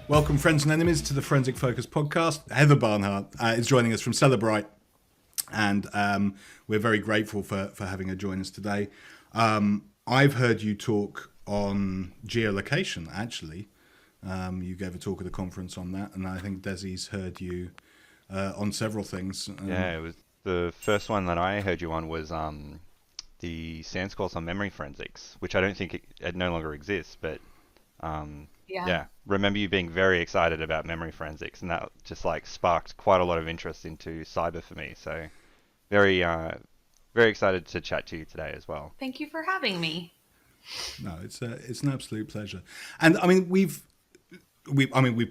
Welcome, friends and enemies, to the Forensic Focus podcast. Heather Barnhart is joining us from Cellebrite, and we're very grateful for having her join us today. I've heard you talk on geolocation, actually. You gave a talk at a conference on that, and I think Desi's heard you on several things. Yeah, it was the first one that I heard you on was the SANS course on memory forensics, which I don't think it no longer exists, but Yeah. remember you being very excited about memory forensics, and that just like sparked quite a lot of interest into cyber for me. So very very excited to chat to you today as well. Thank you for having me. No, it's an absolute pleasure. And I mean, we've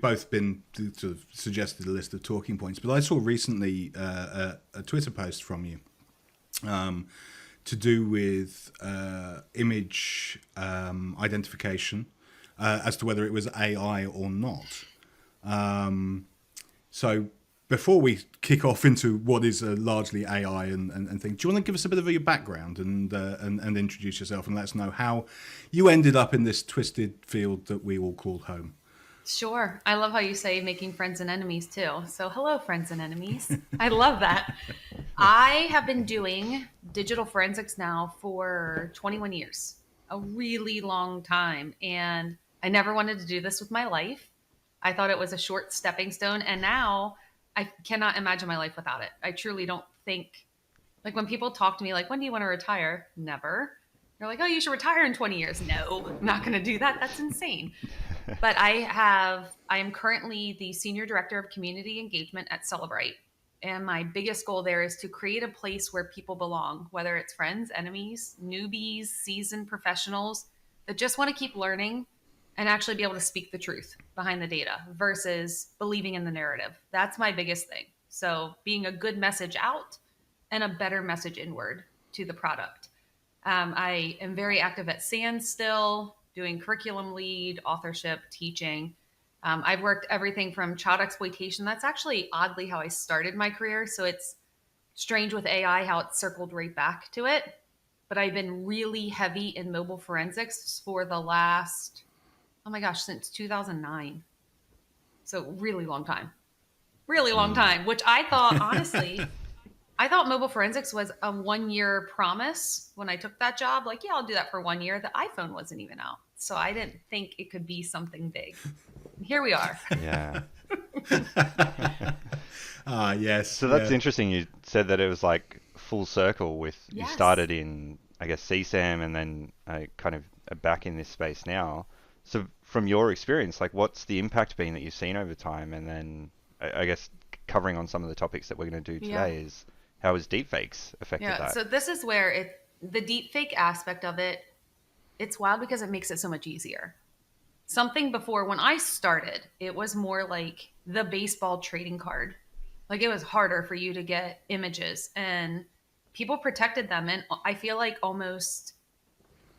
both been sort of suggested a list of talking points, but I saw recently a Twitter post from you to do with image identification as to whether it was AI or not. So before we kick off into what is largely AI and things, do you want to give us a bit of your background and introduce yourself and let us know how you ended up in this twisted field that we all call home? Sure. I love how you say making friends and enemies too. So hello, friends and enemies. I love that. I have been doing digital forensics now for 21 years, a really long time. And I never wanted to do this with my life. I thought it was a short stepping stone. And now I cannot imagine my life without it. I truly don't think, like when people talk to me, like, when do you want to retire? Never. They're like, oh, you should retire in 20 years. No, I'm not going to do that. That's insane. But I am currently the Senior Director of Community Engagement at Cellebrite. And my biggest goal there is to create a place where people belong, whether it's friends, enemies, newbies, seasoned professionals that just want to keep learning and actually be able to speak the truth behind the data versus believing in the narrative. That's my biggest thing. So being a good message out and a better message inward to the product. I am very active at SANS still, doing curriculum lead, authorship, teaching. I've worked everything from child exploitation. That's actually oddly how I started my career. So it's strange with AI how it circled right back to it. But I've been really heavy in mobile forensics for the last, oh my gosh, since 2009. So really long time. Really long time, which I thought, honestly, I thought mobile forensics was a 1-year promise when I took that job. Like, yeah, I'll do that for 1 year. The iPhone wasn't even out. So I didn't think it could be something big. Here we are. Yeah. Yes. So that's interesting. You said that it was like full circle with you started in, I guess, CSAM and then kind of back in this space now. So from your experience, like what's the impact been that you've seen over time? And then I guess covering on some of the topics that we're going to do today is how has deepfakes affected that? So this is where the deepfake aspect of it, it's wild because it makes it so much easier. Something before when I started, it was more like the baseball trading card. Like it was harder for you to get images and people protected them. And I feel like almost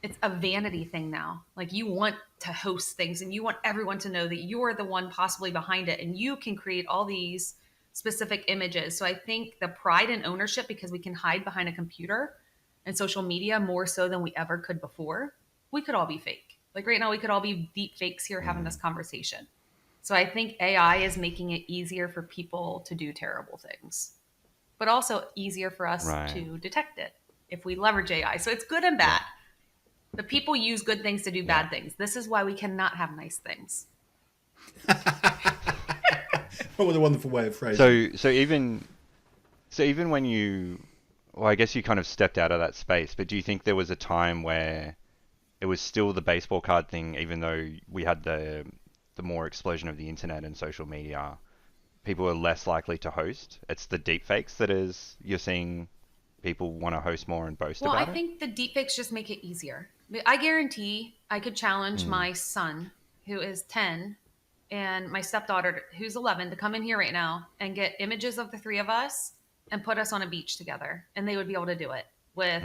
it's a vanity thing now. Like you want to host things and you want everyone to know that you're the one possibly behind it and you can create all these specific images. So I think the pride and ownership, because we can hide behind a computer and social media more so than we ever could before, we could all be fake. Like right now, we could all be deep fakes here having this conversation. So I think AI is making it easier for people to do terrible things, but also easier for us to detect it if we leverage AI. So it's good and bad. The people use good things to do bad things. This is why we cannot have nice things. What a wonderful way of phrasing. So even when you, well, I guess you kind of stepped out of that space, but do you think there was a time where it was still the baseball card thing, even though we had the more explosion of the internet and social media, people were less likely to host? It's the deepfakes that you're seeing people want to host more and boast about it? Well, I think the deepfakes just make it easier. I guarantee I could challenge my son, who is 10, and my stepdaughter, who's 11, to come in here right now and get images of the three of us and put us on a beach together. And they would be able to do it with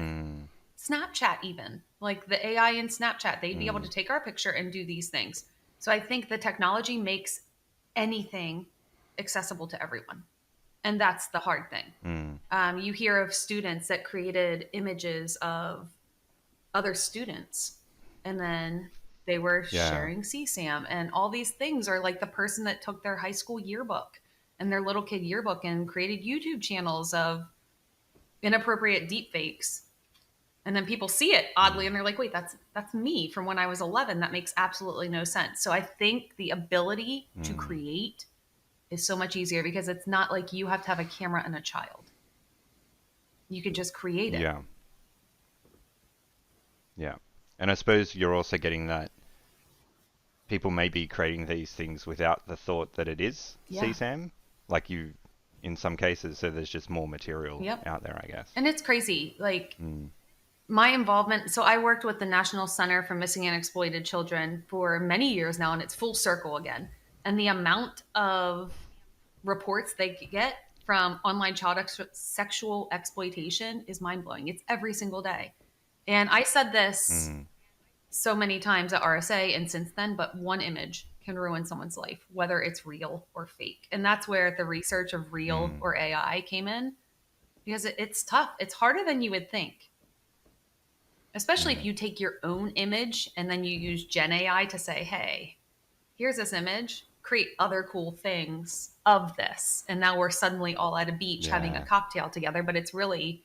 Snapchat even. Like the AI in Snapchat, they'd be able to take our picture and do these things. So I think the technology makes anything accessible to everyone. And that's the hard thing. You hear of students that created images of other students and then They were Yeah. sharing CSAM, and all these things are like the person that took their high school yearbook and their little kid yearbook and created YouTube channels of inappropriate deepfakes. And then people see it oddly and they're like, wait, that's me from when I was 11. That makes absolutely no sense. So I think the ability to create is so much easier because it's not like you have to have a camera and a child. You could just create it. Yeah. Yeah. And I suppose you're also getting that people may be creating these things without the thought that it is Yeah. CSAM, like you, in some cases, so there's just more material Yep. out there, I guess. And it's crazy. Like my involvement. So I worked with the National Center for Missing and Exploited Children for many years now, and it's full circle again. And the amount of reports they get from online child sexual exploitation is mind blowing. It's every single day. And I said this so many times at RSA and since then, but one image can ruin someone's life, whether it's real or fake. And that's where the research of real or AI came in, because it's tough. It's harder than you would think, especially if you take your own image and then you use Gen AI to say, hey, here's this image, create other cool things of this. And now we're suddenly all at a beach having a cocktail together, but it's really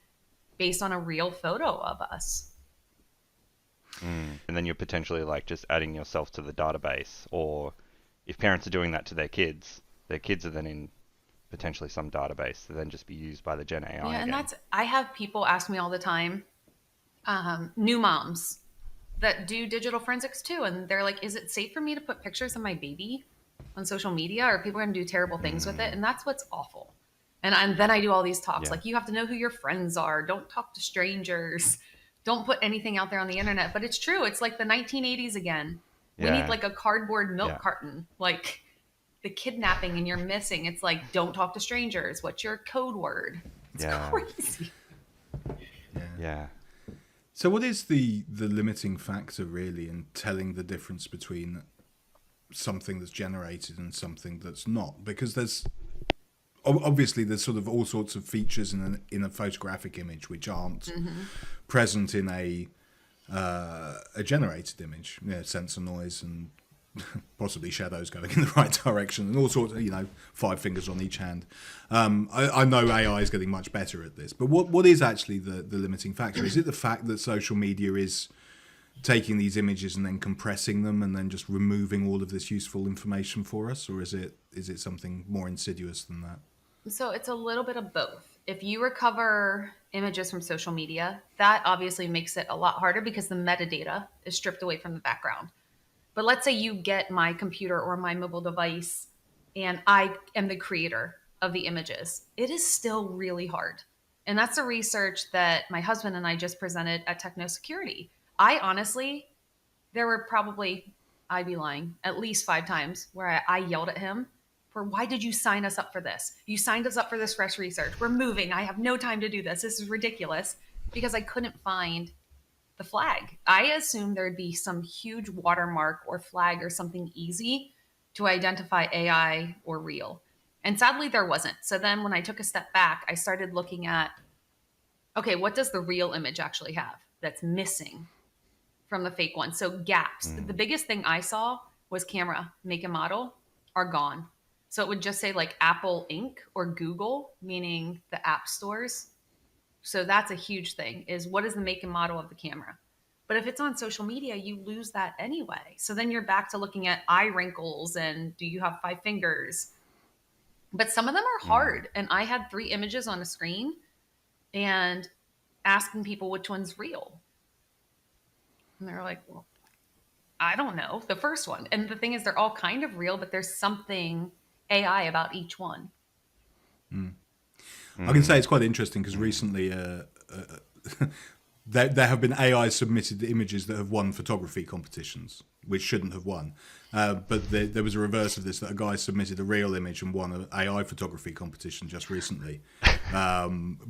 based on a real photo of us. And then you're potentially like just adding yourself to the database, or if parents are doing that to their kids are then in potentially some database to then just be used by the Gen AI. Yeah, and again. I have people ask me all the time, new moms that do digital forensics too, and they're like, is it safe for me to put pictures of my baby on social media? Or people are going to do terrible things with it? And that's what's awful. And then I do all these talks like, you have to know who your friends are. Don't talk to strangers. Don't put anything out there on the internet. But it's true. It's like the 1980s again. We need like a cardboard milk carton, like the kidnapping and you're missing. It's like, don't talk to strangers. What's your code word? It's crazy. Yeah. So what is the limiting factor really in telling the difference between something that's generated and something that's not? Because there's obviously there's sort of all sorts of features in a photographic image which aren't present in a generated image. You know, sensor noise and possibly shadows going in the right direction and all sorts of, 5 fingers on each hand. I know AI is getting much better at this, but what is actually the limiting factor? Is it the fact that social media is taking these images and then compressing them and then just removing all of this useful information for us, or is it something more insidious than that? So it's a little bit of both. If you recover images from social media, that obviously makes it a lot harder because the metadata is stripped away from the background. But let's say you get my computer or my mobile device and I am the creator of the images. It is still really hard. And that's the research that my husband and I just presented at Techno Security. I honestly, there were probably, I'd be lying, at least 5 times where I yelled at him for, why did you sign us up for this? You signed us up for this fresh research. We're moving. I have no time to do this. This is ridiculous, because I couldn't find the flag. I assumed there'd be some huge watermark or flag or something easy to identify AI or real. And sadly, there wasn't. So then when I took a step back, I started looking at, okay, what does the real image actually have that's missing from the fake one? So gaps. The biggest thing I saw was camera, make and model are gone. So it would just say like Apple Inc. or Google, meaning the app stores. So that's a huge thing, is what is the make and model of the camera? But if it's on social media, you lose that anyway. So then you're back to looking at eye wrinkles and do you have 5 fingers? But some of them are hard. And I had 3 images on a screen and asking people which one's real. And they're like, well, I don't know, the first one. And the thing is, they're all kind of real, but there's something AI about each one. I can say it's quite interesting because recently there have been AI submitted images that have won photography competitions, which shouldn't have won. But there was a reverse of this, that a guy submitted a real image and won an AI photography competition just recently,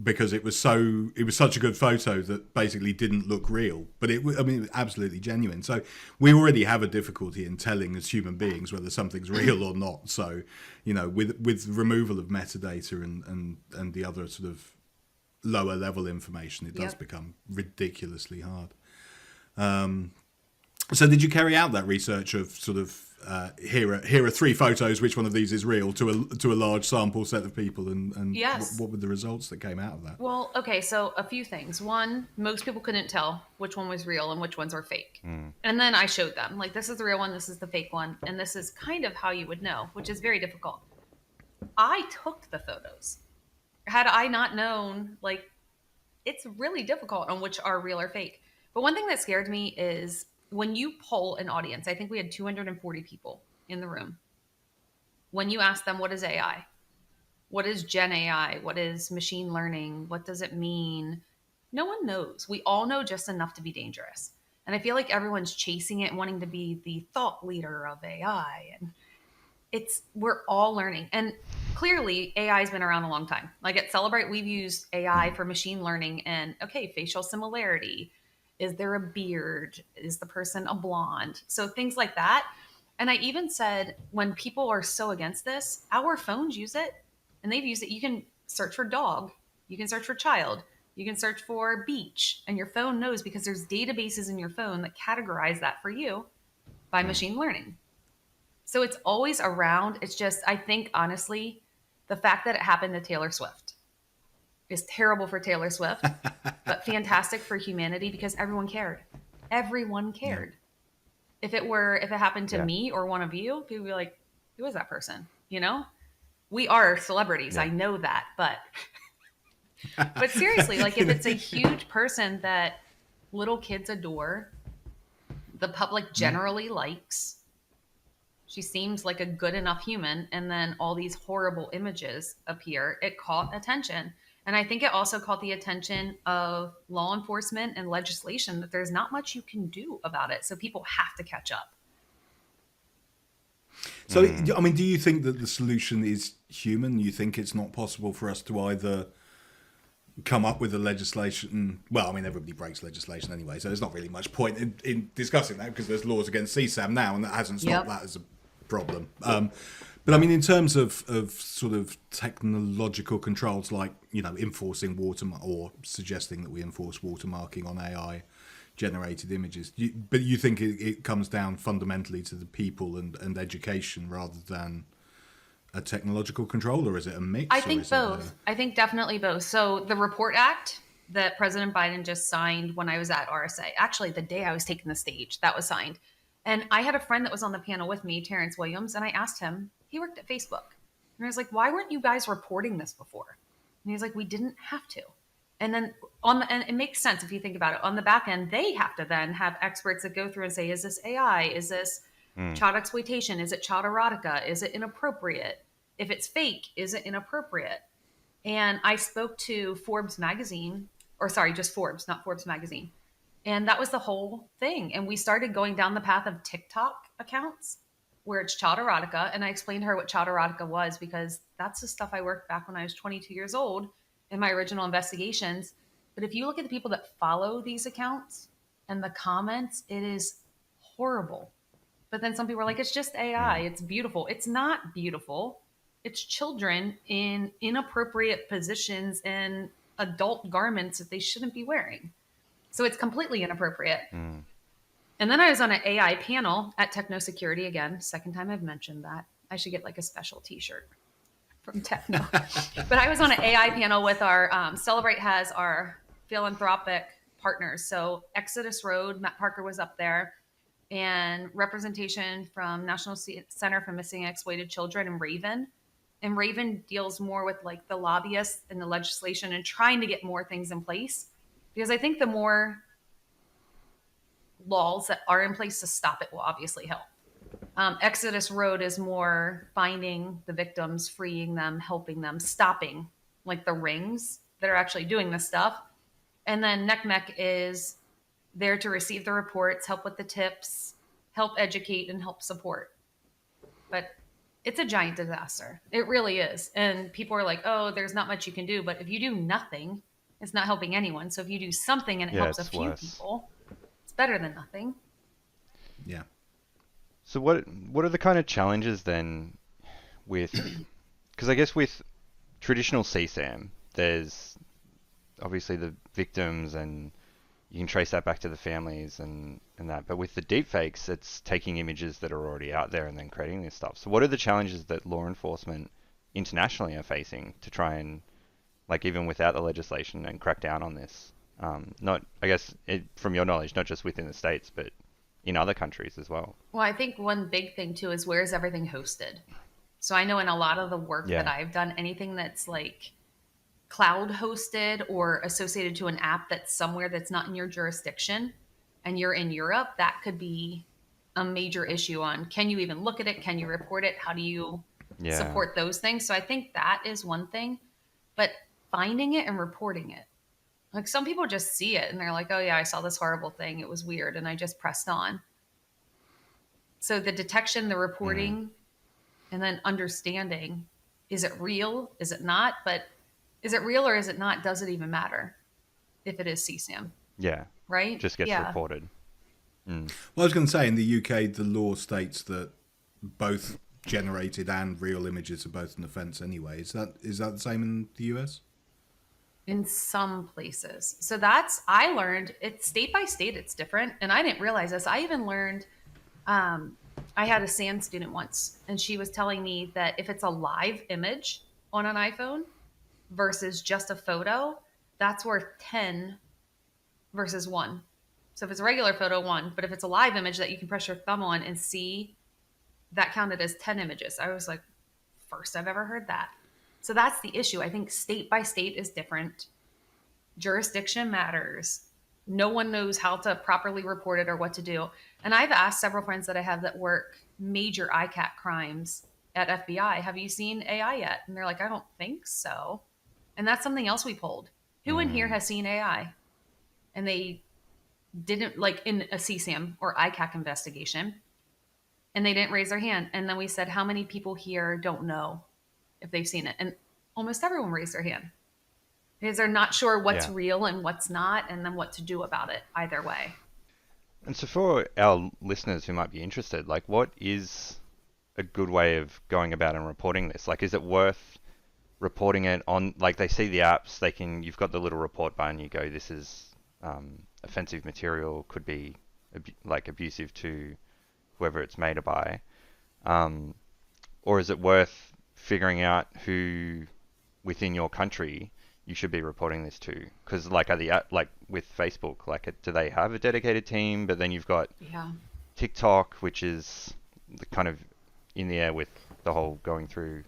because it was such a good photo that basically didn't look real, but it was absolutely genuine. So we already have a difficulty in telling as human beings whether something's real or not. So, with removal of metadata and the other sort of lower level information, it does become ridiculously hard. So did you carry out that research of sort of here are 3 photos, which one of these is real, to a large sample set of people, and Yes. what were the results that came out of that? Well, okay, so a few things. One, most people couldn't tell which one was real and which ones are fake. And then I showed them, like, this is the real one, this is the fake one, and this is kind of how you would know, which is very difficult. I took the photos. Had I not known, like, it's really difficult on which are real or fake. But one thing that scared me is when you poll an audience, I think we had 240 people in the room. When you ask them, what is AI? What is Gen AI? What is machine learning? What does it mean? No one knows. We all know just enough to be dangerous. And I feel like everyone's chasing it, wanting to be the thought leader of AI. And we're all learning. And clearly AI has been around a long time. Like at Cellebrite, we've used AI for machine learning and facial similarity. Is there a beard? Is the person a blonde? So things like that. And I even said, when people are so against this, our phones use it and they've used it. You can search for dog, you can search for child, you can search for beach, and your phone knows because there's databases in your phone that categorize that for you by machine learning. So it's always around. It's just, I think, honestly, the fact that it happened to Taylor Swift is terrible for Taylor Swift, but fantastic for humanity because everyone cared. Everyone cared. Yeah. If it happened to me or one of you, people would be like, who is that person? You know? We are celebrities. Yeah. I know that, but seriously, like if it's a huge person that little kids adore, the public generally likes, she seems like a good enough human, and then all these horrible images appear, it caught attention. And I think it also caught the attention of law enforcement and legislation that there's not much you can do about it. So people have to catch up. So, I mean, do you think that the solution is human? You think it's not possible for us to either come up with a legislation? Well, I mean, everybody breaks legislation anyway, so there's not really much point in discussing that because there's laws against CSAM now, and that hasn't stopped that as a problem. But I mean, in terms of sort of technological controls, like, you know, enforcing or suggesting that we enforce watermarking on AI generated images, but you think it comes down fundamentally to the people and education rather than a technological control, or is it a mix? I think both. I think definitely both. So the Report Act that President Biden just signed when I was at RSA, actually the day I was taking the stage, that was signed. And I had a friend that was on the panel with me, Terrence Williams, and I asked him, he worked at Facebook. And I was like, why weren't you guys reporting this before? And he was like, we didn't have to. And then and it makes sense if you think about it. On the back end, they have to then have experts that go through and say, is this AI? Is this child exploitation? Is it child erotica? Is it inappropriate? If it's fake, is it inappropriate? And I spoke to Forbes magazine, or sorry, just Forbes, not Forbes magazine. And that was the whole thing. And we started going down the path of TikTok accounts where it's child erotica. And I explained to her what child erotica was because that's the stuff I worked back when I was 22 years old in my original investigations. But if you look at the people that follow these accounts and the comments, it is horrible. But then some people are like, it's just AI. It's beautiful. It's not beautiful. It's children in inappropriate positions in adult garments that they shouldn't be wearing. So it's completely inappropriate. And then I was on an AI panel at Techno Security again. Second time I've mentioned that. I should get like a special t-shirt from Techno. But I was on an AI panel with our, Cellebrite has our philanthropic partners. So Exodus Road, Matt Parker was up there, and representation from National Center for Missing and Exploited Children and Raven. And Raven deals more with like the lobbyists and the legislation and trying to get more things in place. Because I think the more laws that are in place to stop it will obviously help. Exodus Road is more finding the victims, freeing them, helping them, stopping like the rings that are actually doing this stuff. And then NECMEC is there to receive the reports, help with the tips, help educate, and help support. But it's a giant disaster. It really is. And people are like, oh, there's not much you can do. But if you do nothing, it's not helping anyone. So if you do something and it helps a few people, it's better than nothing. Yeah. So what are the kind of challenges then with, because I guess with traditional CSAM, there's obviously the victims and you can trace that back to the families and that. But with the deepfakes, it's taking images that are already out there and then creating this stuff. So what are the challenges that law enforcement internationally are facing to try and, like, even without the legislation, and crack down on this? Not, I guess, from your knowledge, not just within the States, but in other countries as well. Well, I think one big thing too is where is everything hosted? So I know in a lot of the work Yeah. that I've done, anything that's like cloud hosted or associated to an app that's somewhere that's not in your jurisdiction and you're in Europe, that could be a major issue on can you even look at it? Can you report it? How do you Yeah. support those things? So I think that is one thing, but finding it and reporting it. Like some people just see it and they're like, oh yeah, I saw this horrible thing. It was weird. And I just pressed on. So the detection, the reporting, and then understanding, is it real? Is it not? But is it real or is it not? Does it even matter if it is CSAM? Yeah. Right? Just gets Yeah. reported. Well, I was going to say, in the UK, the law states that both generated and real images are both an offence anyway. Is that the same in the US? In some places. So that's, I learned it's state by state, it's different. And I didn't realize this. I even learned, I had a SAN student once, and she was telling me that if it's a live image on an iPhone versus just a photo, that's worth 10 versus 1. So if it's a regular photo, 1. But if it's a live image that you can press your thumb on and see, that counted as 10 images. I was like, first I've ever heard that. So that's the issue. I think state by state is different. Jurisdiction matters. No one knows how to properly report it or what to do. And I've asked several friends that I have that work major ICAT crimes at FBI, have you seen AI yet? And they're like, I don't think so. And that's something else we pulled. Who in here has seen AI? And they didn't, like in a CSAM or ICAC investigation, and they didn't raise their hand. And then we said, how many people here don't know if they've seen it? And almost everyone raised their hand because they're not sure what's real and what's not, and then what to do about it either way. And so for our listeners who might be interested, like, what is a good way of going about and reporting this? Like, is it worth reporting it on, like, they see the apps, you've got the little report button, you go, this is offensive material, could be abusive to whoever it's made by, or is it worth figuring out who within your country you should be reporting this to? Because like with Facebook, do they have a dedicated team? But then you've got TikTok, which is kind of in the air with the whole going through,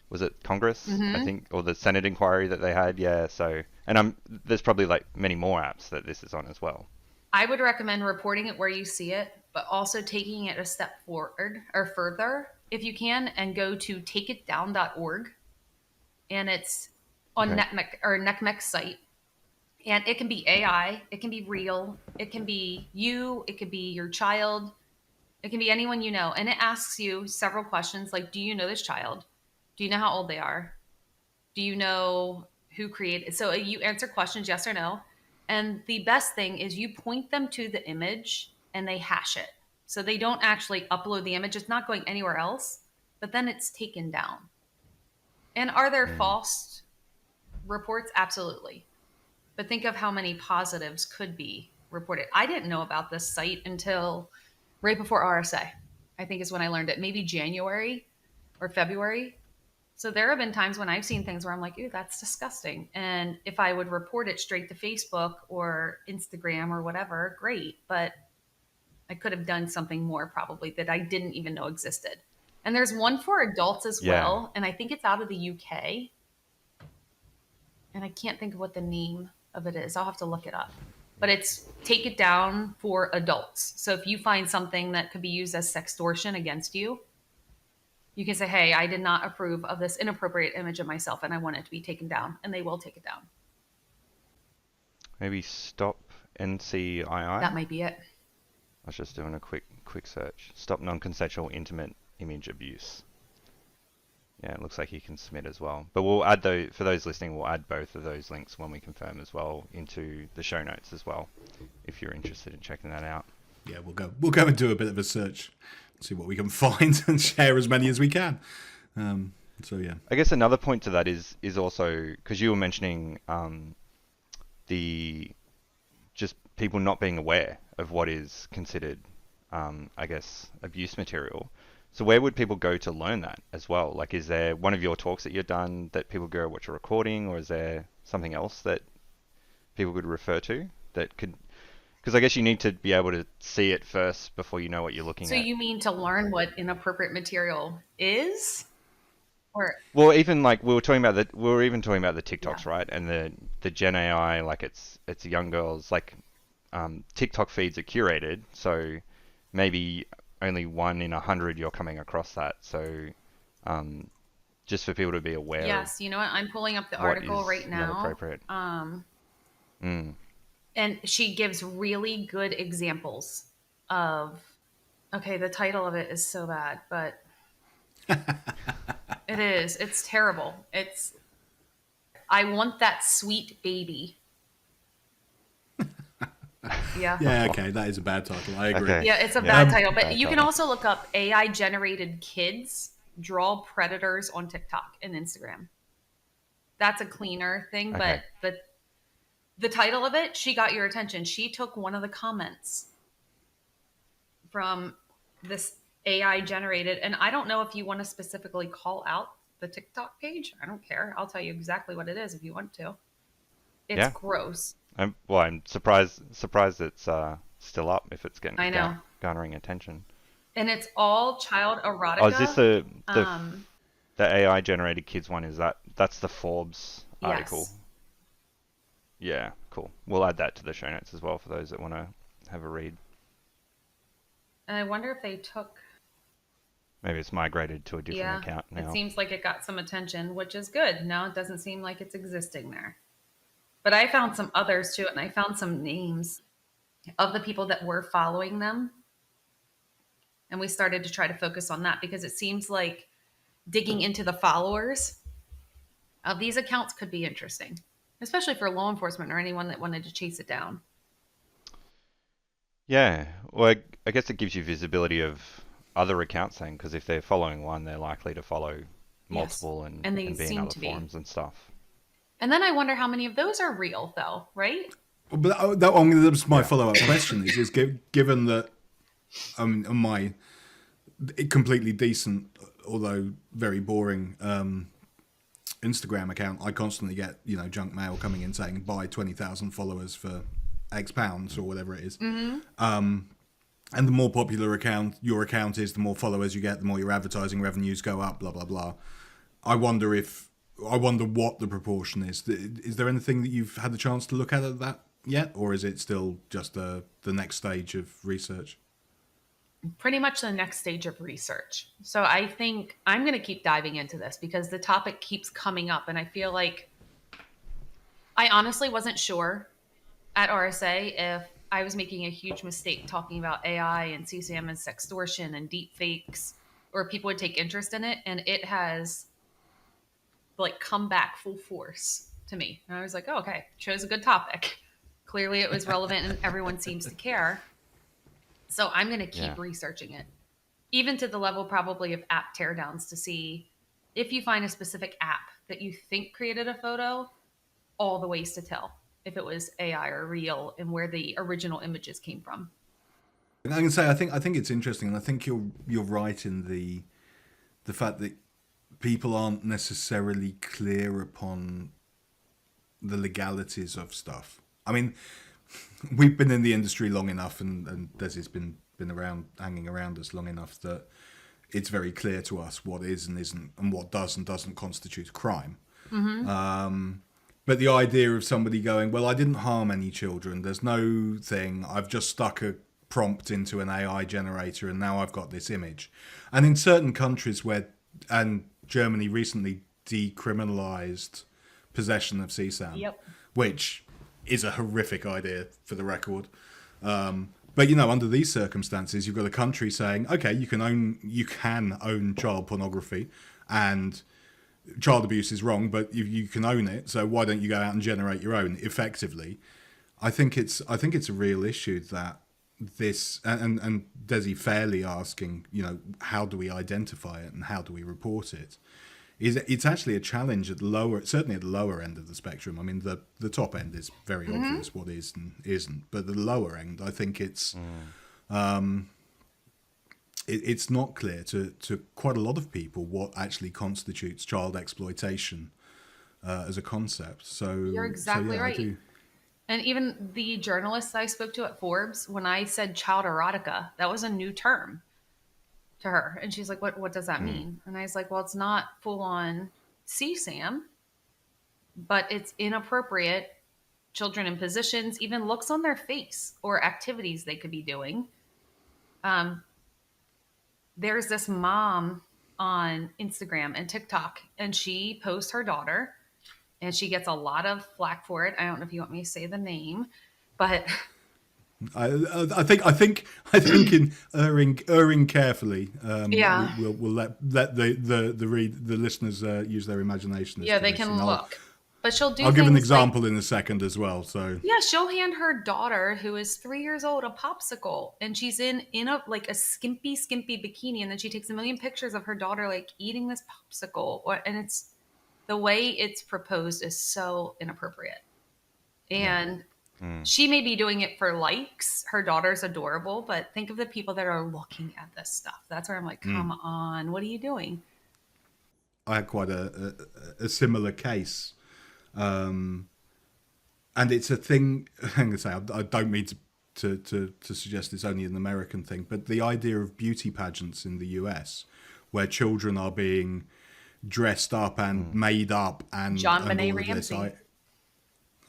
was it Congress, I think, or the Senate inquiry that they had? Yeah. So, and there's probably like many more apps that this is on as well. I would recommend reporting it where you see it, but also taking it a step forward or further if you can, and go to takeitdown.org. And it's on NECMEC's site. And it can be AI, it can be real, it can be you, it could be your child, it can be anyone you know. And it asks you several questions like, do you know this child? Do you know how old they are? Do you know who created? So you answer questions, yes or no. And the best thing is you point them to the image and they hash it. So they don't actually upload the image. It's not going anywhere else, but then it's taken down. And are there false reports? Absolutely. But think of how many positives could be reported. I didn't know about this site until right before RSA, I think is when I learned it, maybe January or February. So there have been times when I've seen things where I'm like, ooh, that's disgusting. And if I would report it straight to Facebook or Instagram or whatever, great. But I could have done something more probably that I didn't even know existed. And there's one for adults as well. And I think it's out of the UK. And I can't think of what the name of it is. I'll have to look it up. But it's Take It Down for adults. So if you find something that could be used as sextortion against you, you can say, hey, I did not approve of this inappropriate image of myself and I want it to be taken down. And they will take it down. Maybe Stop NCII? That might be it. I was just doing a quick search. Stop non-consensual intimate image abuse. Yeah, it looks like you can submit as well. But we'll add for those listening, we'll add both of those links when we confirm as well into the show notes as well, if you're interested in checking that out. Yeah, we'll go and do a bit of a search, see what we can find, and share as many as we can. So yeah. I guess another point to that is also because you were mentioning the just people not being aware of what is considered, I guess, abuse material. So where would people go to learn that as well? Like, is there one of your talks that you've done that people go watch a recording, or is there something else that people could refer to that could? Because I guess you need to be able to see it first before you know what you're looking So at. you mean to learn what inappropriate material is? Or Well, even like we were even talking about the TikToks, Yeah. right? And the Gen AI, like it's young girls, like TikTok feeds are curated, so maybe only 1 in 100 you're coming across that. So just for people to be aware yes, you know what? I'm pulling up the of what article is right not now. appropriate. And she gives really good examples of, okay, the title of it is so bad, but it is. It's terrible. It's, I want that sweet baby. Yeah. Yeah, okay, that is a bad title. I agree. Okay. Yeah, it's a Yeah. bad title. But Bad you can title. also look up AI generated kids draw predators on TikTok and Instagram. That's a cleaner thing, Okay. but the title of it, she got your attention. She took one of the comments from this AI generated, and I don't know if you want to specifically call out the TikTok page. I don't care. I'll tell you exactly what it is if you want to. It's Yeah. gross. I'm surprised it's still up if it's getting I know. garnering attention. And it's all child erotica. Oh, is this the um, AI generated kids one? That's the Forbes article? yes. Yeah, cool. We'll add that to the show notes as well for those that want to have a read. And I wonder if they took. Maybe it's migrated to a different account now. It seems like it got some attention, which is good. No, it doesn't seem like it's existing there. But I found some others too, and I found some names of the people that were following them. And we started to try to focus on that because it seems like digging into the followers of these accounts could be interesting, especially for law enforcement or anyone that wanted to chase it down. Yeah, well, I guess it gives you visibility of other accounts then, because if they're following one, they're likely to follow multiple Yes. and And they be in seem other to be. forums and stuff. And then I wonder how many of those are real, though, right? But that was my follow-up question is given that my completely decent, although very boring Instagram account, I constantly get junk mail coming in saying buy 20,000 followers for X pounds or whatever it is. And the more popular your account is, the more followers you get, the more your advertising revenues go up, blah blah blah. I wonder what the proportion is. Is there anything that you've had the chance to look at that yet, or is it still just the next stage of research? Pretty much the next stage of research. So I think I'm going to keep diving into this because the topic keeps coming up. And I feel like I honestly wasn't sure at RSA if I was making a huge mistake talking about AI and CSAM and sextortion and deepfakes, or people would take interest in it. And it has like come back full force to me. And I was like, oh, okay, chose a good topic. Clearly it was relevant and everyone seems to care. So I'm going to keep researching it, even to the level probably of app teardowns to see if you find a specific app that you think created a photo, all the ways to tell if it was AI or real and where the original images came from. And I can say I think it's interesting, and I think you're right in the fact that people aren't necessarily clear upon the legalities of stuff. I mean, we've been in the industry long enough, and Desi's been around, hanging around us long enough that it's very clear to us what is and isn't, and what does and doesn't constitute a crime. But the idea of somebody going, well, I didn't harm any children, there's no thing, I've just stuck a prompt into an AI generator and now I've got this image. And in certain countries and Germany recently decriminalized possession of CSAM, which is a horrific idea for the record. But under these circumstances, you've got a country saying, okay, you can own child pornography, and child abuse is wrong, but you can own it. So why don't you go out and generate your own effectively? I think it's a real issue that this, and Desi fairly asking, how do we identify it and how do we report it, is it's actually a challenge at the lower, certainly at the lower end of the spectrum. I mean, the top end is very obvious what is and isn't, but the lower end, I think it's it's not clear to quite a lot of people what actually constitutes child exploitation as a concept. So You're exactly yeah, right. I do. And even the journalists I spoke to at Forbes, when I said child erotica, that was a new term to her. And she's like, what does that mean? And I was like, well, it's not full on CSAM, but it's inappropriate children in positions, even looks on their face or activities they could be doing. There's this mom on Instagram and TikTok, and she posts her daughter, and she gets a lot of flack for it. I don't know if you want me to say the name, but I think in erring carefully, yeah, we'll let the listeners use their imagination. As yeah, to they this. can And look. But she'll do I'll give an things example like, in a second as well. So yeah, she'll hand her daughter, who is 3 years old, a popsicle, and she's in a like a skimpy bikini, and then she takes a million pictures of her daughter like eating this popsicle, and it's the way it's proposed is so inappropriate. And she may be doing it for likes. Her daughter's adorable, but think of the people that are looking at this stuff. That's where I'm like, come on, what are you doing? I had quite a similar case. And it's a thing. I'm gonna say I don't mean to suggest it's only an American thing, but the idea of beauty pageants in the US, where children are being dressed up and made up and John and Benet all of this. Ramsey.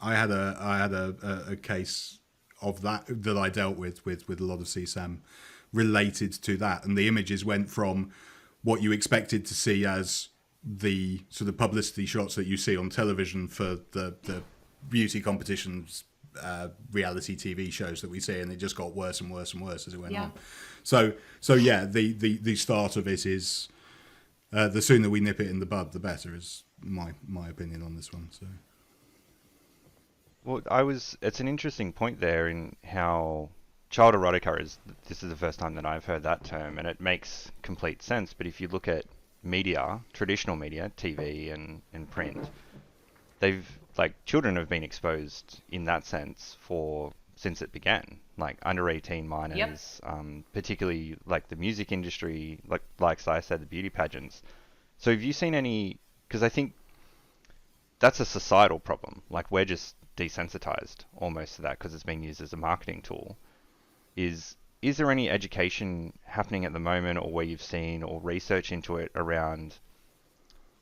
I had a case of that I dealt with a lot of CSAM related to that, and the images went from what you expected to see as the sort of publicity shots that you see on television for the beauty competitions, reality TV shows that we see, and it just got worse and worse and worse as it went on. So yeah, the start of it is the sooner we nip it in the bud, the better, is my opinion on this one. So. Well, it's an interesting point there in how child erotica this is the first time that I've heard that term, and it makes complete sense. But if you look at media, traditional media, TV and print, children have been exposed in that sense since it began, like under 18 minors, particularly like the music industry, like I said, the beauty pageants. So have you seen any, because I think that's a societal problem, like we're just desensitized almost to that because it's being used as a marketing tool. Is there any education happening at the moment, or where you've seen or research into it around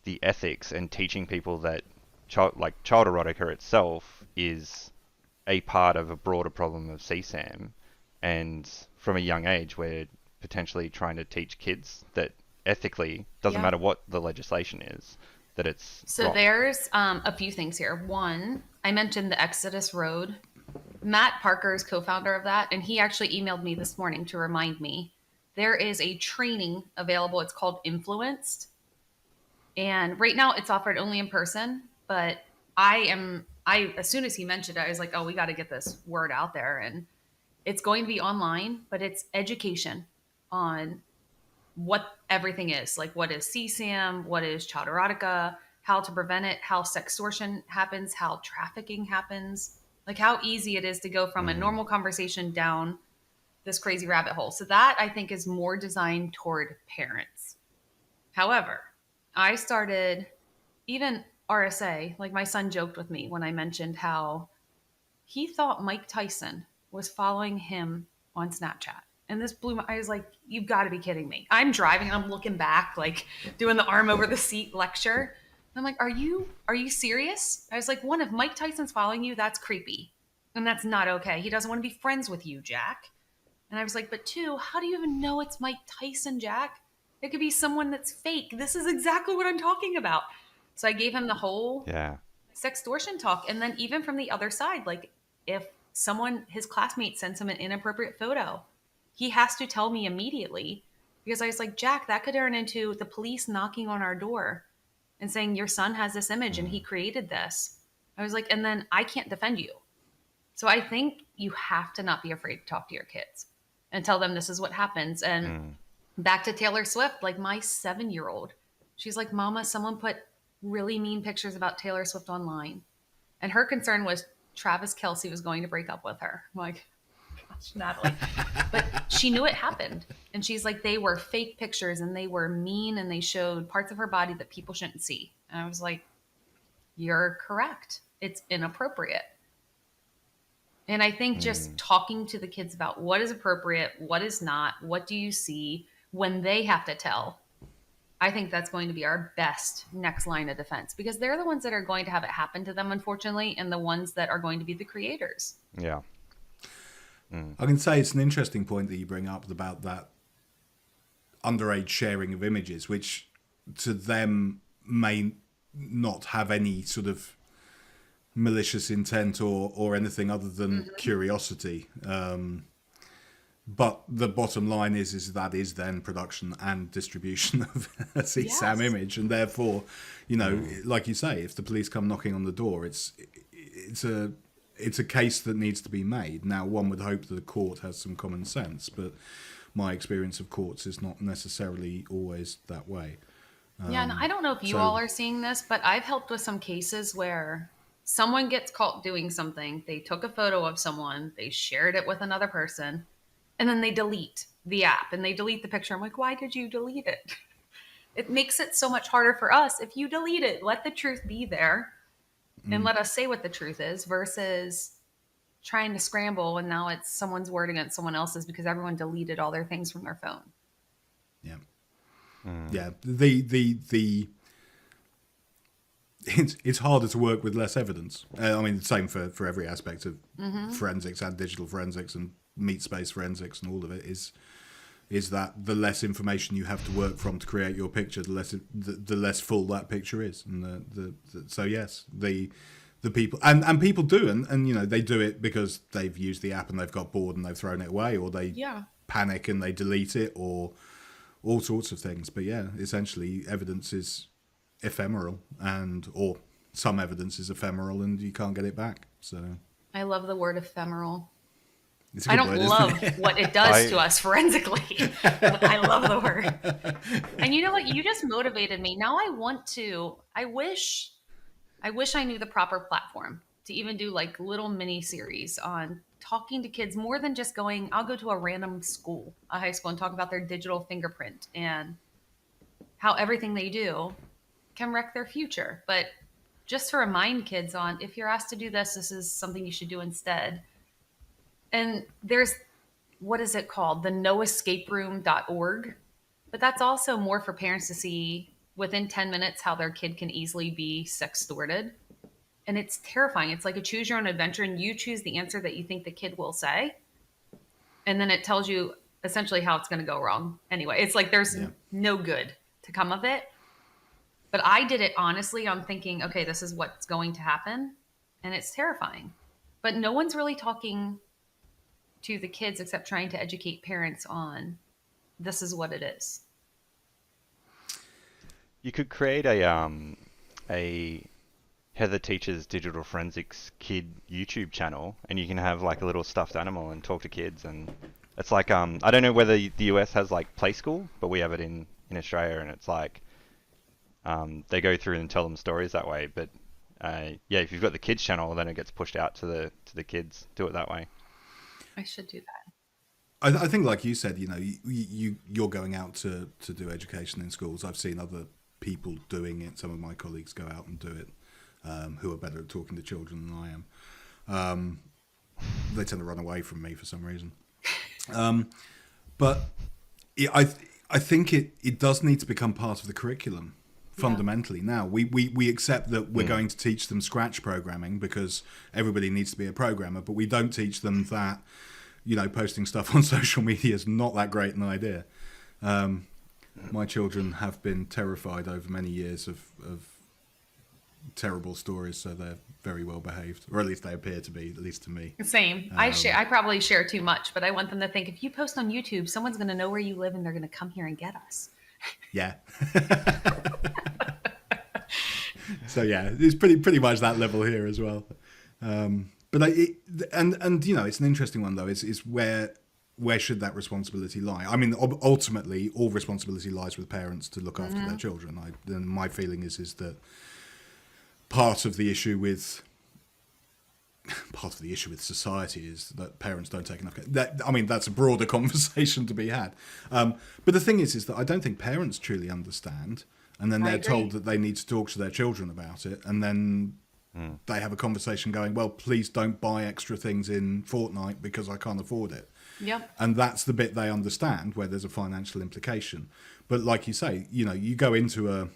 the ethics and teaching people that child erotica itself is a part of a broader problem of CSAM, and from a young age we're potentially trying to teach kids that ethically doesn't matter what the legislation is, that it's So wrong. there's a few things here. One, I mentioned the Exodus Road. Matt Parker is co-founder of that, and he actually emailed me this morning to remind me there is a training available. It's called Influenced, and right now it's offered only in person. But I as soon as he mentioned it, I was like, oh, we got to get this word out there, and it's going to be online, but it's education on what everything is, like what is CSAM, what is child erotica, how to prevent it, how sextortion happens, how trafficking happens, like how easy it is to go from a normal conversation down this crazy rabbit hole. So that I think is more designed toward parents. However, I started even RSA, like my son joked with me when I mentioned how he thought Mike Tyson was following him on Snapchat. And this blew my, I was like, you've got to be kidding me. I'm driving, I'm looking back, like doing the arm over the seat lecture. And I'm like, are you serious? I was like, one, if Mike Tyson's following you, that's creepy. And that's not okay. He doesn't want to be friends with you, Jack. And I was like, but two, how do you even know it's Mike Tyson, Jack? It could be someone that's fake. This is exactly what I'm talking about. So I gave him the whole sextortion talk. And then even from the other side, like if his classmate sends him an inappropriate photo, he has to tell me immediately, because I was like, Jack, that could turn into the police knocking on our door and saying, your son has this image and he created this. I was like, and then I can't defend you. So I think you have to not be afraid to talk to your kids and tell them this is what happens. And back to Taylor Swift, like my 7-year-old She's like, Mama, someone put really mean pictures about Taylor Swift online. And her concern was Travis Kelce was going to break up with her. I'm like, gosh, Natalie. But she knew it happened. And she's like, they were fake pictures and they were mean and they showed parts of her body that people shouldn't see. And I was like, you're correct. It's inappropriate. And I think just talking to the kids about what is appropriate, what is not, what do you see when they have to tell, I think that's going to be our best next line of defense, because they're the ones that are going to have it happen to them, unfortunately, and the ones that are going to be the creators. Yeah. I can say it's an interesting point that you bring up about that underage sharing of images, which to them may not have any sort of malicious intent or anything other than curiosity. But the bottom line is that is then production and distribution of a CSAM image, and therefore, you know, like you say, if the police come knocking on the door, it's a case that needs to be made. Now, one would hope that the court has some common sense, but my experience of courts is not necessarily always that way. Yeah, and I don't know if you all are seeing this, but I've helped with some cases where someone gets caught doing something. They took a photo of someone, they shared it with another person, and then they delete the app and they delete the picture. I'm like, why did you delete it? It makes it so much harder for us. If you delete it, let the truth be there and let us say what the truth is versus trying to scramble and now it's someone's word against someone else's because everyone deleted all their things from their phone. Yeah. Yeah. It's harder to work with less evidence. I mean, the same for every aspect of forensics and digital forensics and meat space forensics, and all of it is that the less information you have to work from to create your picture, the less full that picture is. And so yes, the people and people do, and you know, they do it because they've used the app and they've got bored and they've thrown it away, or they panic and they delete it, or all sorts of things. But yeah, essentially evidence is ephemeral, or some evidence is ephemeral and you can't get it back. So I love the word ephemeral. It's a I good don't word, love isn't it? what it does to us forensically, but I love the word. And you know what? You just motivated me. Now I wish I knew the proper platform to even do like little mini series on talking to kids more than just going, I'll go to a random school, a high school, and talk about their digital fingerprint and how everything they do can wreck their future. But just to remind kids on, if you're asked to do this, this is something you should do instead. And there's, what is it called? The noescaperoom.org. But that's also more for parents to see within 10 minutes how their kid can easily be sextorted. And it's terrifying. It's like a choose your own adventure, and you choose the answer that you think the kid will say. And then it tells you essentially how it's going to go wrong. Anyway, it's like there's no good to come of it. But I did it honestly on thinking, okay, this is what's going to happen. And it's terrifying. But no one's really talking to the kids except trying to educate parents on this is what it is. You could create a Heather Teaches Digital Forensics Kid YouTube channel, and you can have like a little stuffed animal and talk to kids. And it's like I don't know whether the US has like Play School, but we have it in Australia, and it's like they go through and tell them stories that way. But yeah, if you've got the kids channel, then it gets pushed out to the kids. Do it that way. I should do that. I think, like you said, you know, you're going out to do education in schools. I've seen other people doing it. Some of my colleagues go out and do it, who are better at talking to children than I am. They tend to run away from me for some reason. But I think it does need to become part of the curriculum. Fundamentally, now we accept that we're going to teach them Scratch programming because everybody needs to be a programmer, but we don't teach them that, you know, posting stuff on social media is not that great an idea. My children have been terrified over many years of terrible stories, so they're very well behaved, or at least they appear to be, at least to me. Same. I probably share too much, but I want them to think, if you post on YouTube, someone's going to know where you live and they're going to come here and get us. Yeah. So yeah, it's pretty much that level here as well. But and you know, it's an interesting one though. Is where where should that responsibility lie? I mean, ultimately, all responsibility lies with parents to look after their children. And my feeling is that part of the issue with society is that parents don't take enough care. That's a broader conversation to be had. But the thing is that I don't think parents truly understand, and then they're told that they need to talk to their children about it, and then they have a conversation going, well, please don't buy extra things in Fortnite because I can't afford it. Yep. And that's the bit they understand, where there's a financial implication. But like you say, you go into a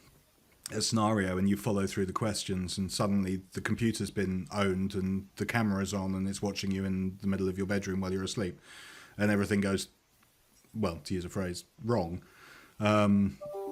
scenario and you follow through the questions, and suddenly the computer's been owned and the camera's on and it's watching you in the middle of your bedroom while you're asleep, and everything goes, well, to use a phrase, wrong.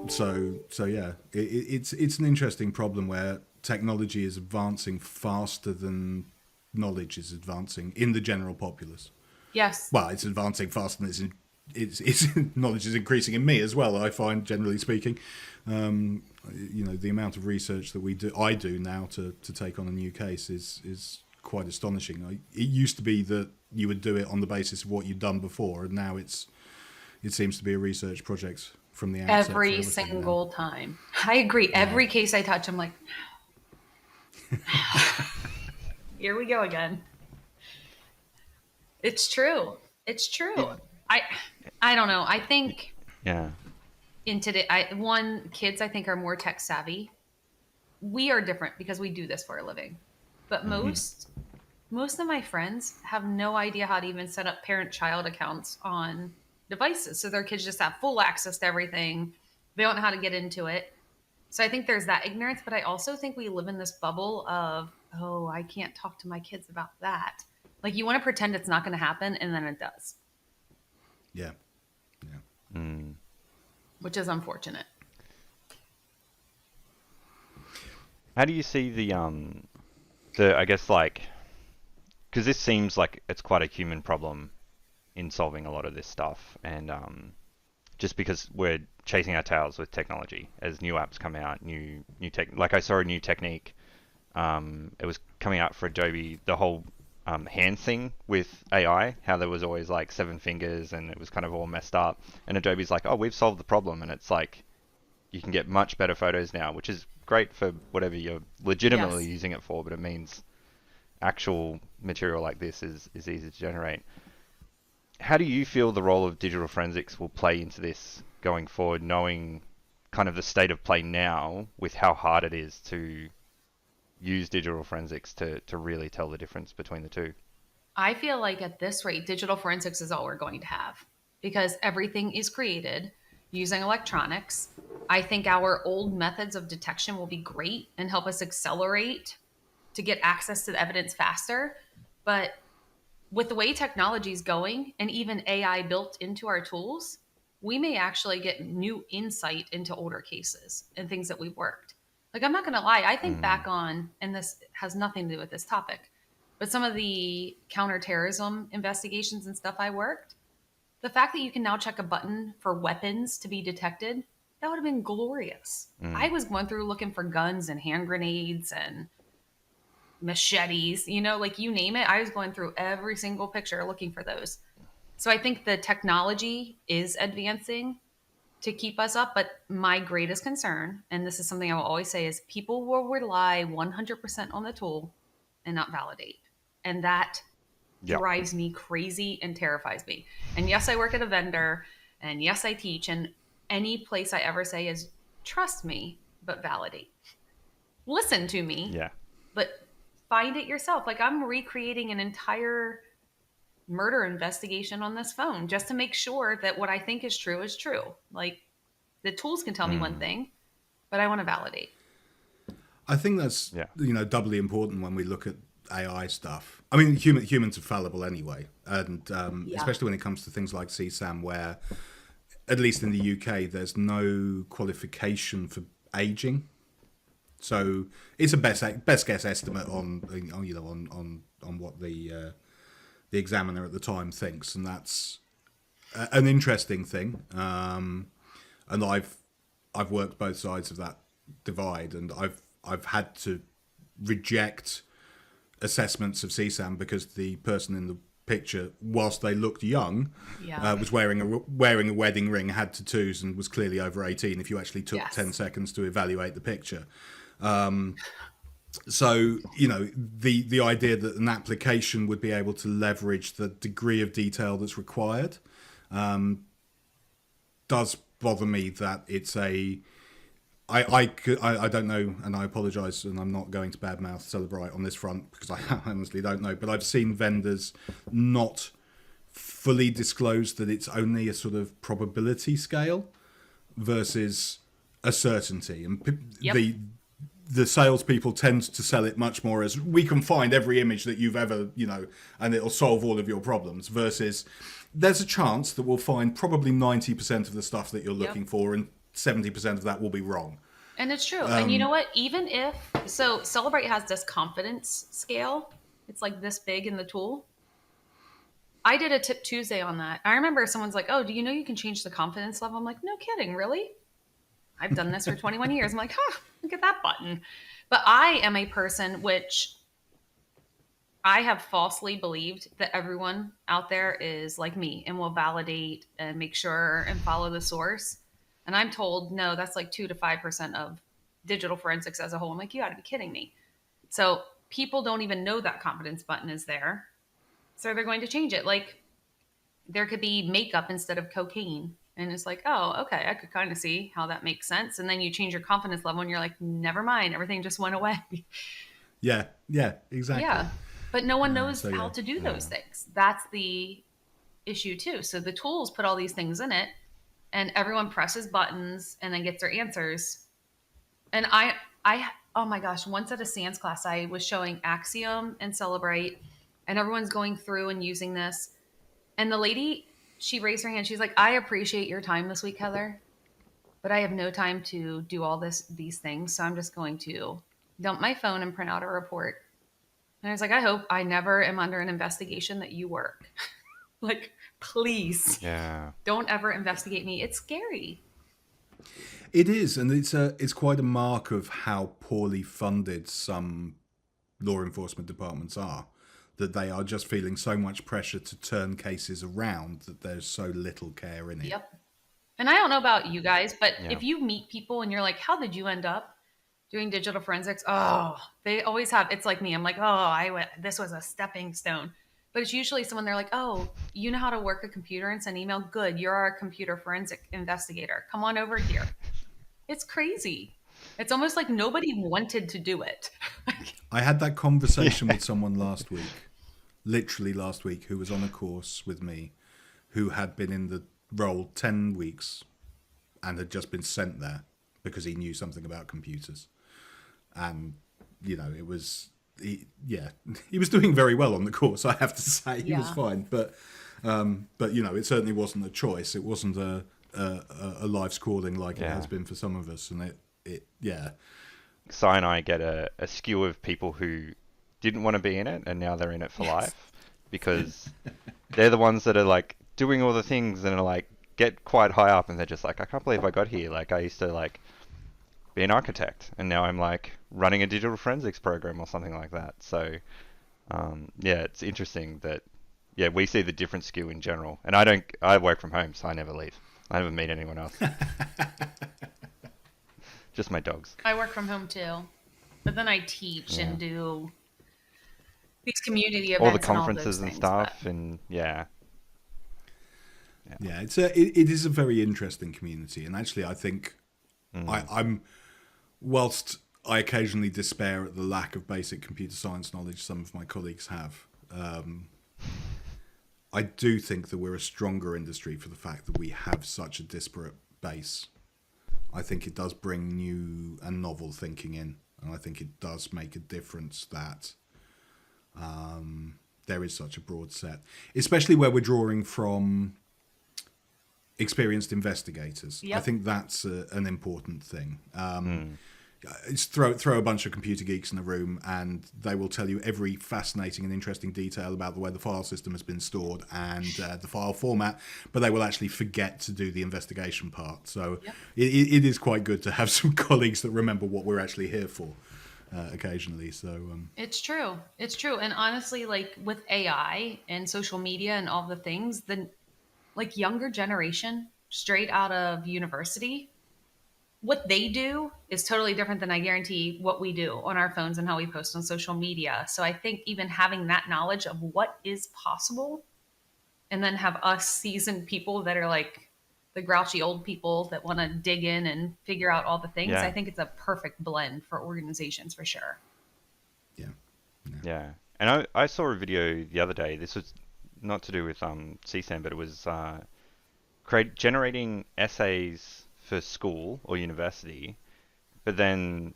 So yeah, it's an interesting problem where technology is advancing faster than knowledge is advancing in the general populace. Yes. Well, it's advancing faster than its knowledge is increasing in me as well. I find, generally speaking, the amount of research that I do now to take on a new case is quite astonishing. It used to be that you would do it on the basis of what you'd done before, and now it seems to be a research project from the outset. Every single time. I agree. Yeah. Every case I touch, I'm like, here we go again. It's true. It's true. Yeah. I don't know. I think in today, kids I think are more tech savvy. We are different because we do this for a living. But most of my friends have no idea how to even set up parent-child accounts on devices. So their kids just have full access to everything. They don't know how to get into it. So I think there's that ignorance, but I also think we live in this bubble of, oh, I can't talk to my kids about that. Like, you want to pretend it's not going to happen, and then it does. Yeah. Which is unfortunate. How do you see the I guess, like, because this seems like it's quite a human problem in solving a lot of this stuff, and just because we're chasing our tails with technology as new apps come out, new tech. Like, I saw a new technique. It was coming out for Adobe, the whole hand thing with AI, how there was always like 7 fingers and it was kind of all messed up, and Adobe's like, oh, we've solved the problem, and it's like you can get much better photos now, which is great for whatever you're legitimately using it for, but it means actual material like this is easy to generate. How do you feel the role of digital forensics will play into this going forward, knowing kind of the state of play now with how hard it is to use digital forensics to really tell the difference between the two? I feel like at this rate, digital forensics is all we're going to have, because everything is created using electronics. I think our old methods of detection will be great and help us accelerate to get access to the evidence faster. But with the way technology is going, and even AI built into our tools, we may actually get new insight into older cases and things that we've worked. Like, I'm not going to lie. I think back on, and this has nothing to do with this topic, but some of the counterterrorism investigations and stuff I worked, the fact that you can now check a button for weapons to be detected, that would have been glorious. I was going through looking for guns and hand grenades and machetes, like, you name it. I was going through every single picture looking for those. So I think the technology is advancing to keep us up. But my greatest concern, and this is something I will always say, is people will rely 100% on the tool and not validate. And that drives me crazy and terrifies me. And yes, I work at a vendor, and yes, I teach. And any place I ever say is, trust me, but validate. Listen to me, but find it yourself. Like, I'm recreating an entire murder investigation on this phone just to make sure that what I think is true is true. Like, the tools can tell me one thing, but I want to validate. I think that's doubly important when we look at AI stuff. I mean, humans are fallible anyway, and especially when it comes to things like CSAM, where, at least in the UK, there's no qualification for aging. So it's a best guess estimate on what the examiner at the time thinks, and that's an interesting thing. And I've worked both sides of that divide, and I've had to reject assessments of CSAM because the person picture, whilst they looked young, Yeah. was wearing a wedding ring, had tattoos, and was clearly over 18. If you actually took Yes. 10 seconds to evaluate the picture. So, the idea that an application would be able to leverage the degree of detail that's required does bother me. That it's I don't know, and I apologise, and I'm not going to badmouth Cellebrite on this front because I honestly don't know, but I've seen vendors not fully disclose that it's only a sort of probability scale versus a certainty. And Yep. the salespeople tend to sell it much more as, we can find every image that you've ever, and it'll solve all of your problems, versus there's a chance that we'll find probably 90% of the stuff that you're looking for, and 70% of that will be wrong. And it's true. And you know what? Even if, so Cellebrite has this confidence scale. It's like this big in the tool. I did a Tip Tuesday on that. I remember someone's like, oh, do you know you can change the confidence level? I'm like, no kidding, really? I've done this for 21 years. I'm like, look at that button. But I am a person which I have falsely believed that everyone out there is like me and will validate and make sure and follow the source. And I'm told, no, that's like 2 to 5% of digital forensics as a whole. I'm like, you got to be kidding me. So people don't even know that confidence button is there. So they're going to change it. Like there could be makeup instead of cocaine. And it's like, oh, okay, I could kind of see how that makes sense. And then you change your confidence level and you're like, never mind, everything just went away. Yeah, exactly. Yeah. But no one knows how to do those things. That's the issue too. So the tools put all these things in it and everyone presses buttons and then gets their answers. And I oh my gosh, once at a SANS class, I was showing Axiom and Cellebrite and everyone's going through and using this. And the lady, she raised her hand. She's like, I appreciate your time this week, Heather, but I have no time to do all these things. So I'm just going to dump my phone and print out a report. And I was like, I hope I never am under an investigation that you work. Like, please. Yeah. Don't ever investigate me. It's scary. It is, and it's quite a mark of how poorly funded some law enforcement departments are, that they are just feeling so much pressure to turn cases around that there's so little care in it. Yep. And I don't know about you guys, but if you meet people and you're like, how did you end up doing digital forensics? Oh, they always have, it's like me. I'm like, this was a stepping stone. But it's usually someone, they're like, oh, you know how to work a computer and send email? Good. You're our computer forensic investigator. Come on over here. It's crazy. It's almost like nobody wanted to do it. I had that conversation with someone literally last week, who was on a course with me, who had been in the role 10 weeks and had just been sent there because he knew something about computers. And, it was... he was doing very well on the course, I have to say. He was fine, but it certainly wasn't a choice. It wasn't a life's calling like it has been for some of us, and it. Si and I get a skew of people who didn't want to be in it and now they're in it for life, because they're the ones that are like doing all the things and are like get quite high up, and they're just like, I can't believe I got here. Like I used to like be an architect and now I'm like running a digital forensics program or something like that. So it's interesting that we see the different skew in general. And I work from home, so I never leave. I never meet anyone else. Just my dogs. I work from home too, but then I teach and do these community events, all the conferences and, and stuff, and it is a very interesting community. And actually, I think I'm whilst I occasionally despair at the lack of basic computer science knowledge some of my colleagues have, I do think that we're a stronger industry for the fact that we have such a disparate base. I think it does bring new and novel thinking in, and I think it does make a difference that there is such a broad set, especially where we're drawing from experienced investigators. Yep. I think that's an important thing. It's throw a bunch of computer geeks in a room and they will tell you every fascinating and interesting detail about the way the file system has been stored and the file format, but they will actually forget to do the investigation part. So it is quite good to have some colleagues that remember what we're actually here for. occasionally. So It's true. It's true. And honestly, like with AI and social media and all the things, the like younger generation straight out of university, what they do is totally different than I guarantee what we do on our phones and how we post on social media. So I think even having that knowledge of what is possible and then have us seasoned people that are like the grouchy old people that want to dig in and figure out all the things, I Yeah. think it's a perfect blend for organizations for sure. yeah, Yeah. And I saw a video the other day. This was not to do with CSAM, but it was generating essays for school or university, but then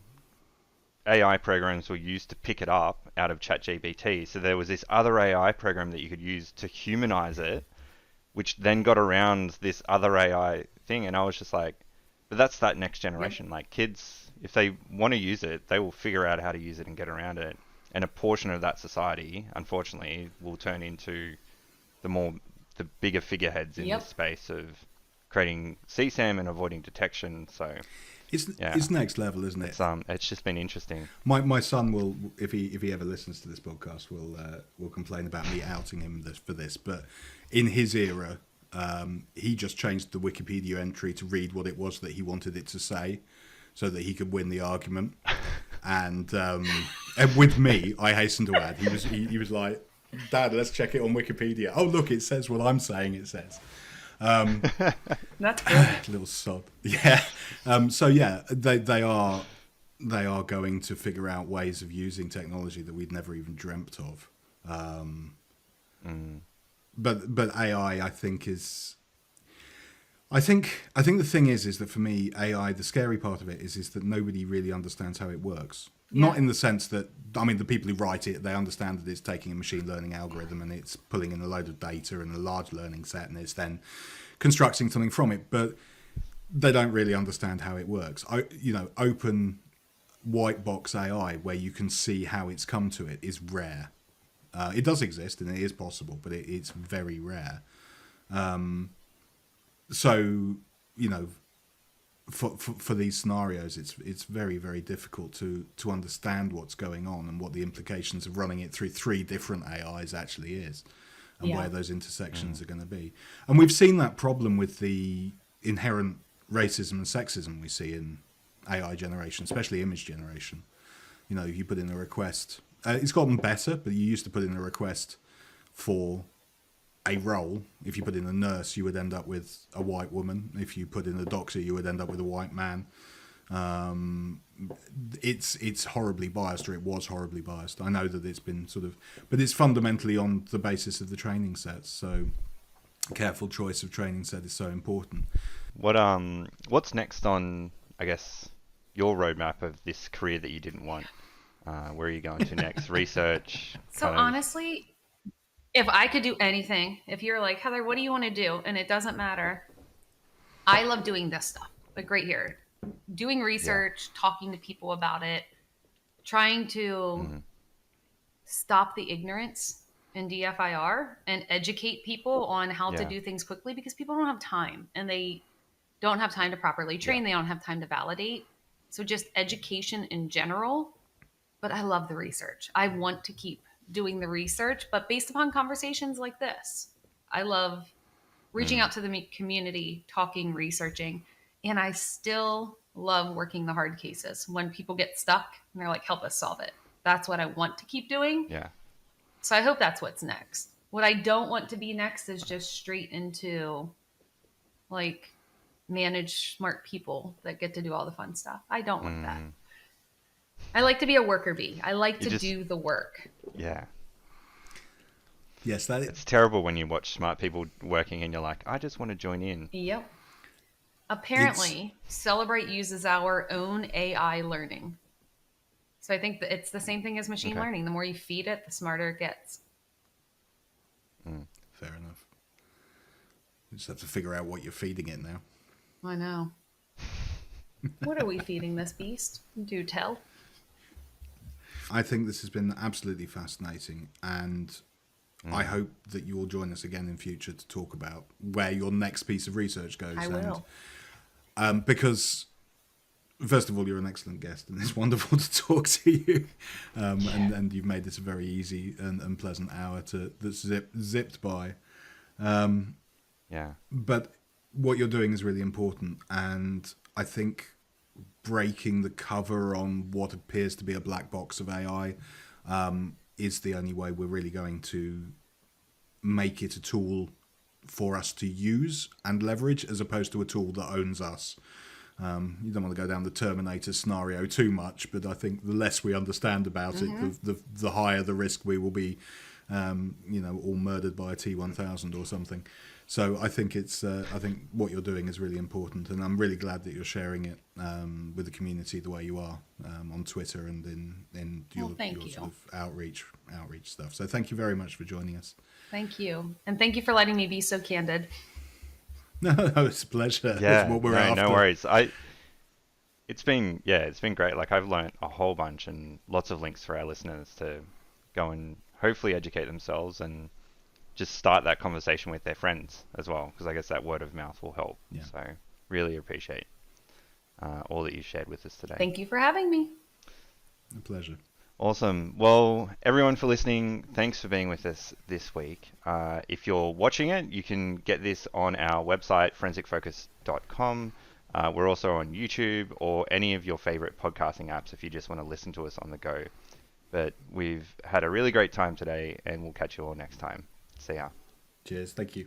AI programs were used to pick it up out of ChatGPT. So there was this other AI program that you could use to humanize it, which then got around this other AI thing. And I was just like, but that's that next generation. Like kids, if they want to use it, they will figure out how to use it and get around it. And a portion of that society, unfortunately, will turn into the bigger figureheads in this Yep. space of creating CSAM and avoiding detection. So yeah, it's next level, isn't it? it's just been interesting. My son will, if he ever listens to this podcast, will complain about me outing him for this. But in his era, he just changed the Wikipedia entry to read what it was that he wanted it to say, so that he could win the argument. And with me, I hasten to add, he was like, "Dad, let's check it on Wikipedia. Oh, look, it says what I'm saying. It says." That's good. Little sod. Yeah. So yeah, they are going to figure out ways of using technology that we'd never even dreamt of. But AI, I think I think the thing is that for me, AI, the scary part of it is that nobody really understands how it works. Yeah. Not in the sense that, I mean, the people who write it, they understand that it's taking a machine learning algorithm and it's pulling in a load of data and a large learning set and it's then constructing something from it, but they don't really understand how it works. Open white box AI, where you can see how it's come to it, is rare. It does exist and it is possible, but it's very rare. So, for these scenarios, it's very, very difficult to understand what's going on and what the implications of running it through 3 different AIs actually is, and where those intersections are going to be. And we've seen that problem with the inherent racism and sexism we see in AI generation, especially image generation. You put in a request. It's gotten better, but you used to put in a request for a role. If you put in a nurse, you would end up with a white woman. If you put in a doctor, you would end up with a white man. It's horribly biased, or it was horribly biased. I know that it's been but it's fundamentally on the basis of the training sets. So careful choice of training set is so important. What's next on, I guess, your roadmap of this career that you didn't want? Where are you going to next? Research? So honestly, if I could do anything, if you're like, Heather, what do you want to do? And it doesn't matter. I love doing this stuff, like right here, doing research, talking to people about it, trying to stop the ignorance in DFIR and educate people on how to do things quickly, because people don't have time and they don't have time to properly train. They don't have time to validate. So just education in general. But I love the research. I want to keep doing the research, but based upon conversations like this. I love reaching out to the community, talking, researching, and I still love working the hard cases when people get stuck and they're like, help us solve it. That's what I want to keep doing. Yeah. So I hope that's what's next. What I don't want to be next is just straight into like manage smart people that get to do all the fun stuff. I don't want that. I like to be a worker bee. I like to do the work. Yeah. Yes, it's terrible when you watch smart people working and you're like, I just want to join in. Yep. Apparently, Cellebrite uses our own AI learning. So I think that it's the same thing as machine learning. The more you feed it, the smarter it gets. Fair enough. You just have to figure out what you're feeding it now. I know. What are we feeding this beast? Do tell. I think this has been absolutely fascinating, and I hope that you will join us again in future to talk about where your next piece of research goes. I will. Because first of all, you're an excellent guest, and it's wonderful to talk to you. And you've made this a very easy and pleasant hour that's zipped by. Yeah. But what you're doing is really important, and I think breaking the cover on what appears to be a black box of AI is the only way we're really going to make it a tool for us to use and leverage, as opposed to a tool that owns us. You don't want to go down the Terminator scenario too much, but I think the less we understand about it, the higher the risk we will be, all murdered by a T-1000 or something. So I think I think what you're doing is really important, and I'm really glad that you're sharing it with the community the way you are on Twitter and in your sort of outreach stuff. So thank you very much for joining us. Thank you. And thank you for letting me be so candid. No, it's a pleasure. Yeah, It's what we're after. no worries. It's been great. Like, I've learned a whole bunch, and lots of links for our listeners to go and hopefully educate themselves and just start that conversation with their friends as well, because I guess that word of mouth will help. Yeah. So really appreciate all that you shared with us today. Thank you for having me. A pleasure. Awesome. Well, everyone for listening, thanks for being with us this week. If you're watching it, you can get this on our website, forensicfocus.com. We're also on YouTube or any of your favorite podcasting apps if you just want to listen to us on the go. But we've had a really great time today, and we'll catch you all next time. See ya. Cheers. Thank you.